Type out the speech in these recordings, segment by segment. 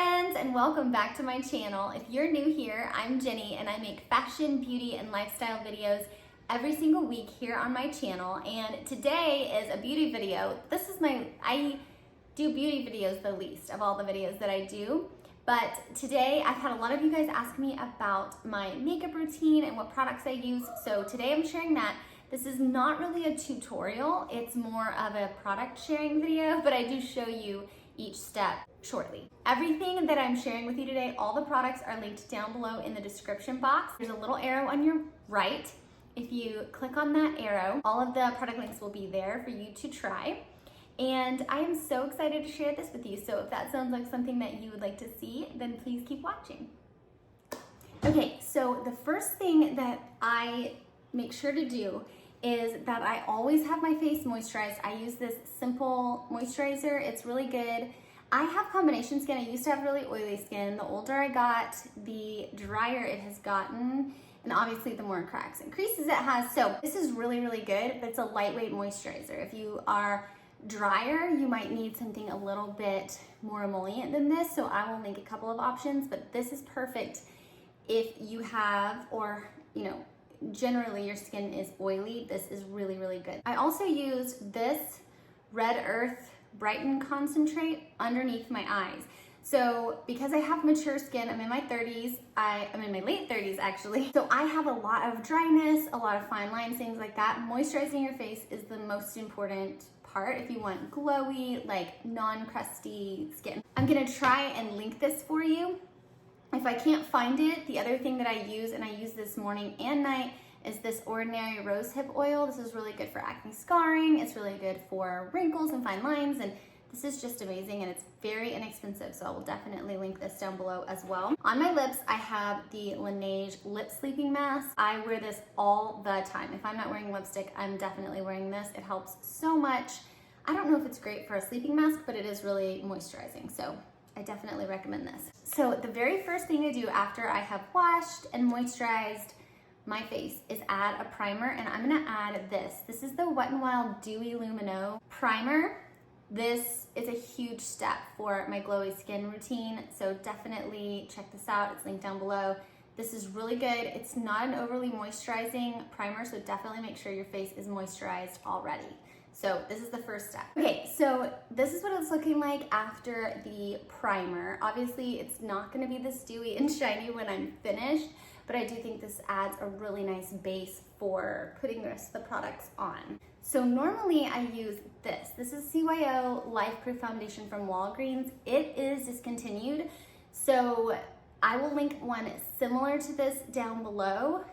friends, and welcome back to my channel. If you're new here, I'm Jenny and I make fashion, beauty, and lifestyle videos every single week here on my channel. And today is a beauty video. I do beauty videos the least of all the videos that I do. But today I've had a lot of you guys ask me about my makeup routine and what products I use. So today I'm sharing that. This is not really a tutorial. It's more of a product sharing video, but I do show you each step shortly. Everything that I'm sharing with you today, all the products are linked down below in the description box. There's a little arrow on your right. If you click on that arrow, all of the product links will be there for you to try. And I am so excited to share this with you. So if that sounds like something that you would like to see, then please keep watching. Okay, so the first thing that I make sure to do is that I always have my face moisturized. I use this simple moisturizer. It's really good. I have combination skin. I used to have really oily skin. The older I got, the drier it has gotten, and obviously the more cracks and creases it has. So this is really, really good, but it's a lightweight moisturizer. If you are drier, you might need something a little bit more emollient than this. So I will link a couple of options, but this is perfect if you have, or generally your skin is oily. This is really, really good. I also use this Red Earth Brighten concentrate underneath my eyes. So because I have mature skin, I'm in my 30s, I'm in my late 30s actually. So I have a lot of dryness, a lot of fine lines, things like that. Moisturizing your face is the most important part if you want glowy, like non-crusty skin. I'm gonna try and link this for you. If I can't find it, the other thing that I use, and I use this morning and night, is this Ordinary Rosehip Oil. This is really good for acne scarring. It's really good for wrinkles and fine lines, and this is just amazing, and it's very inexpensive, so I will definitely link this down below as well. On my lips, I have the Laneige Lip Sleeping Mask. I wear this all the time. If I'm not wearing lipstick, I'm definitely wearing this. It helps so much. I don't know if it's great for a sleeping mask, but it is really moisturizing, so I definitely recommend this. So the very first thing I do after I have washed and moisturized my face is add a primer, and I'm gonna add this. This is the Wet n Wild Dewy Lumino Primer. This is a huge step for my glowy skin routine, so definitely check this out. It's linked down below. This is really good. It's not an overly moisturizing primer, so definitely make sure your face is moisturized already. So this is the first step. Okay, so this is what it's looking like after the primer. Obviously, it's not gonna be this dewy and shiny when I'm finished, but I do think this adds a really nice base for putting the rest of the products on. So normally I use this. This is CYO Life Proof Foundation from Walgreens. It is discontinued, so I will link one similar to this down below,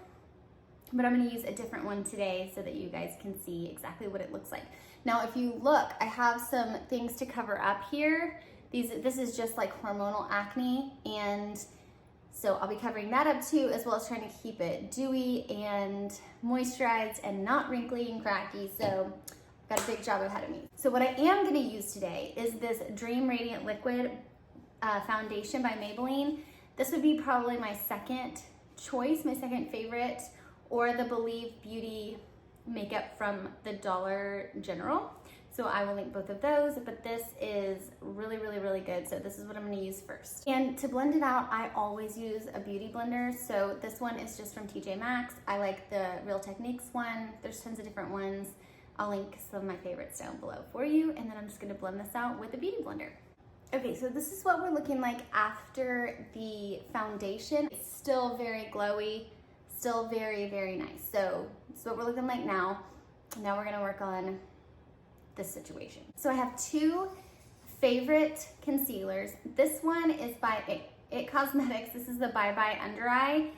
but I'm gonna use a different one today so that you guys can see exactly what it looks like. Now, if you look, I have some things to cover up here. This is just like hormonal acne, and so I'll be covering that up too, as well as trying to keep it dewy and moisturized and not wrinkly and cracky. So I've got a big job ahead of me. So what I am gonna use today is this Dream Radiant Liquid Foundation by Maybelline. This would be probably my second choice, my second favorite, or the Believe Beauty makeup from the Dollar General. So I will link both of those, but this is really, really, really good. So this is what I'm gonna use first. And to blend it out, I always use a beauty blender. So this one is just from TJ Maxx. I like the Real Techniques one. There's tons of different ones. I'll link some of my favorites down below for you. And then I'm just gonna blend this out with a beauty blender. Okay, so this is what we're looking like after the foundation. It's still very glowy, still very, very nice. So this is what we're looking like now. Now we're gonna work on this situation. So I have two favorite concealers. This one is by It Cosmetics. This is the Bye Bye Under Eye.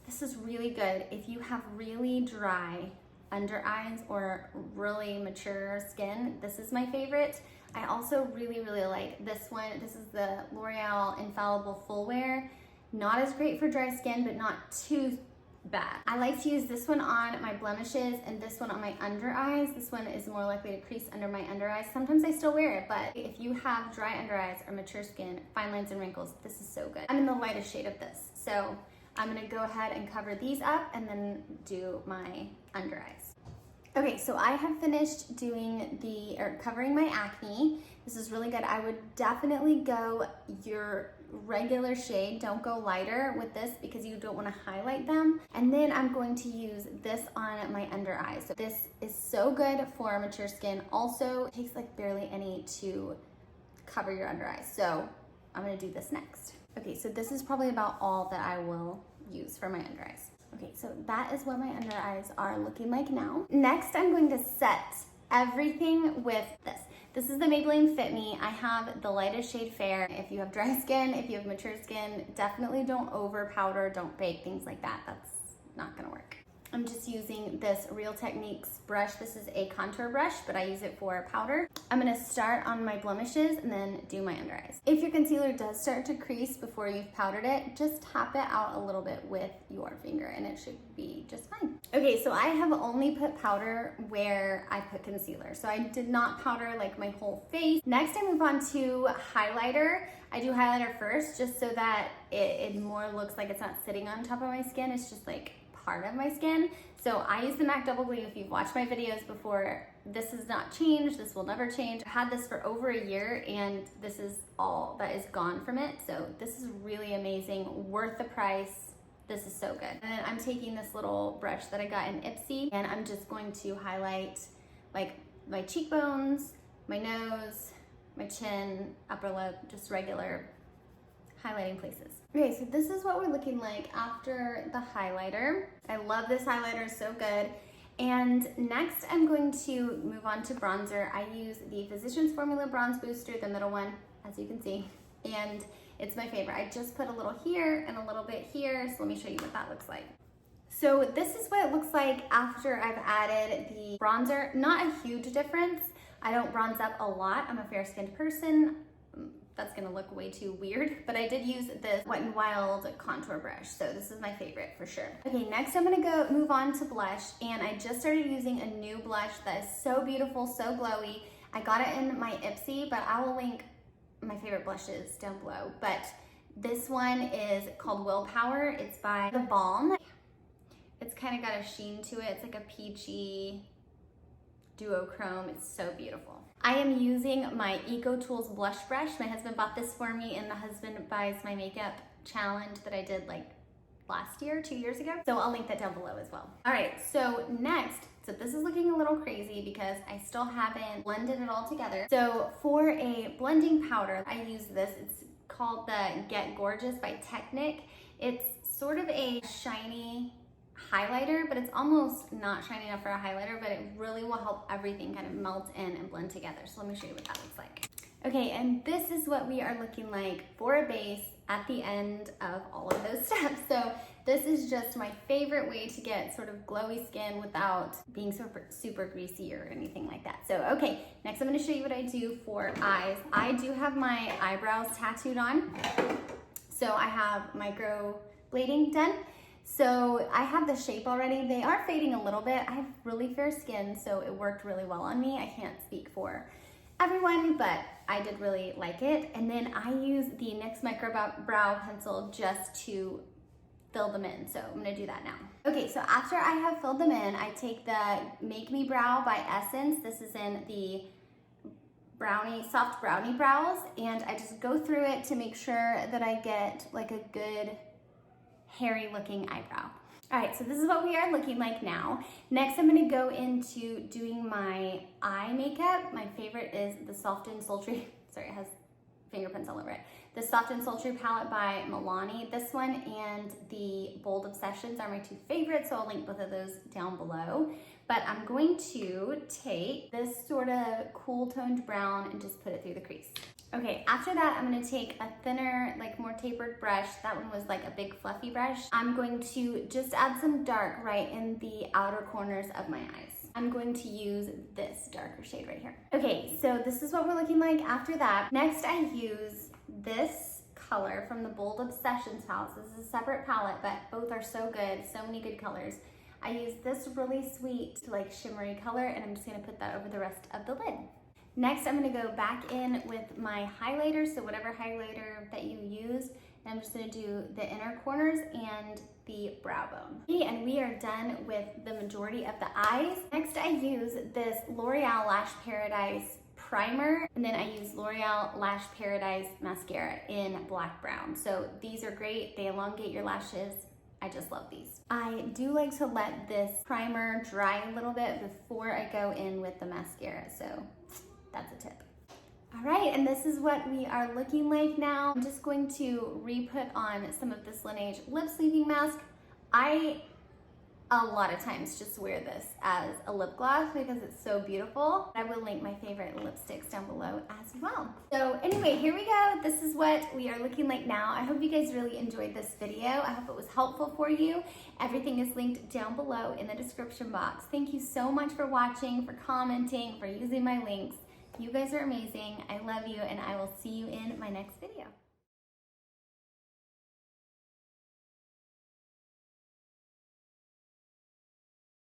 This is really good if you have really dry under eyes or really mature skin. This is my favorite. I also really, really like this one. This is the L'Oreal Infallible Full Wear. Not as great for dry skin, but not too bad. I like to use this one on my blemishes and this one on my under eyes. This one is more likely to crease under my under eyes. Sometimes I still wear it, but if you have dry under eyes or mature skin, fine lines and wrinkles, this is so good. I'm in the lightest shade of this, so I'm gonna go ahead and cover these up and then do my under eyes. Okay, so I have finished covering my acne. This is really good. I would definitely go your regular shade. Don't go lighter with this because you don't want to highlight them. And then I'm going to use this on my under eyes. So this is so good for mature skin. Also, it takes like barely any to cover your under eyes. So I'm gonna do this next. Okay, so this is probably about all that I will use for my under eyes. Okay, so that is what my under eyes are looking like now. Next, I'm going to set everything with this. This is the Maybelline Fit Me. I have the lightest shade Fair. If you have dry skin, if you have mature skin, definitely don't over powder, don't bake, things like that. That's not gonna work. I'm just using this Real Techniques brush. This is a contour brush, but I use it for powder. I'm gonna start on my blemishes and then do my under eyes. If your concealer does start to crease before you've powdered it, just tap it out a little bit with your finger and it should be just fine. Okay, so I have only put powder where I put concealer. So I did not powder like my whole face. Next, I move on to highlighter. I do highlighter first just so that it more looks like it's not sitting on top of my skin. It's just like part of my skin. So I use the MAC Double Glue. If you've watched my videos before, this has not changed. This will never change. I've had this for over a year and this is all that is gone from it. So this is really amazing, worth the price. This is so good. And then I'm taking this little brush that I got in Ipsy and I'm just going to highlight like my cheekbones, my nose, my chin, upper lip, just regular highlighting places. Okay, so this is what we're looking like after the highlighter. I love this highlighter, it's so good. And next I'm going to move on to bronzer. I use the Physicians Formula Bronze Booster, the middle one, as you can see, and it's my favorite. I just put a little here and a little bit here, so let me show you what that looks like. So this is what it looks like after I've added the bronzer. Not a huge difference. I don't bronze up a lot. I'm a fair-skinned person. That's gonna look way too weird, but I did use this Wet n Wild contour brush, so this is my favorite for sure. Okay, next I'm gonna move on to blush, and I just started using a new blush that is so beautiful, so glowy. I got it in my Ipsy, but I will link my favorite blushes down below. But this one is called Willpower. It's by The Balm. It's kind of got a sheen to it. It's like a peachy duochrome. It's so beautiful. I am using my Eco Tools blush brush. My husband bought this for me in the Husband Buys My Makeup challenge that I did like last year, 2 years ago. So I'll link that down below as well. All right, so next, so this is looking a little crazy because I still haven't blended it all together. So for a blending powder, I use this. It's called the Get Gorgeous by Technic. It's sort of a shiny highlighter, but it's almost not shiny enough for a highlighter, but it really will help everything kind of melt in and blend together. So let me show you what that looks like. Okay, and this is what we are looking like for a base at the end of all of those steps. So this is just my favorite way to get sort of glowy skin without being super greasy or anything like that. So, okay, next I'm gonna show you what I do for eyes. I do have my eyebrows tattooed on. So I have micro blading done. So I have the shape already. They are fading a little bit. I have really fair skin, so it worked really well on me. I can't speak for everyone, but I did really like it. And then I use the NYX Micro Brow Pencil just to fill them in. So I'm gonna do that now. Okay, so after I have filled them in, I take the Make Me Brow by Essence. This is in the soft brownie brows, and I just go through it to make sure that I get like a good hairy looking eyebrow. All right, so this is what we are looking like now. Next, I'm gonna go into doing my eye makeup. My favorite is the Soft and Sultry, sorry, it has fingerprints all over it. The Soft and Sultry palette by Milani. This one and the Bold Obsessions are my two favorites, so I'll link both of those down below. But I'm going to take this sort of cool toned brown and just put it through the crease. Okay, after that, I'm gonna take a thinner, like more tapered brush. That one was like a big fluffy brush. I'm going to just add some dark right in the outer corners of my eyes. I'm going to use this darker shade right here. Okay, so this is what we're looking like after that. Next, I use this color from the Bold Obsessions palette. So this is a separate palette, but both are so good, so many good colors. I use this really sweet, like shimmery color, and I'm just gonna put that over the rest of the lid. Next, I'm gonna go back in with my highlighter, so whatever highlighter that you use, and I'm just gonna do the inner corners and the brow bone. Okay, and we are done with the majority of the eyes. Next, I use this L'Oreal Lash Paradise primer, and then I use L'Oreal Lash Paradise Mascara in black brown. So these are great. They elongate your lashes. I just love these. I do like to let this primer dry a little bit before I go in with the mascara, so that's a tip. All right, and this is what we are looking like now. I'm just going to re-put on some of this Lineage lip sleeping mask. I, a lot of times, just wear this as a lip gloss because it's so beautiful. I will link my favorite lipsticks down below as well. So anyway, here we go. This is what we are looking like now. I hope you guys really enjoyed this video. I hope it was helpful for you. Everything is linked down below in the description box. Thank you so much for watching, for commenting, for using my links. You guys are amazing. I love you, and I will see you in my next video.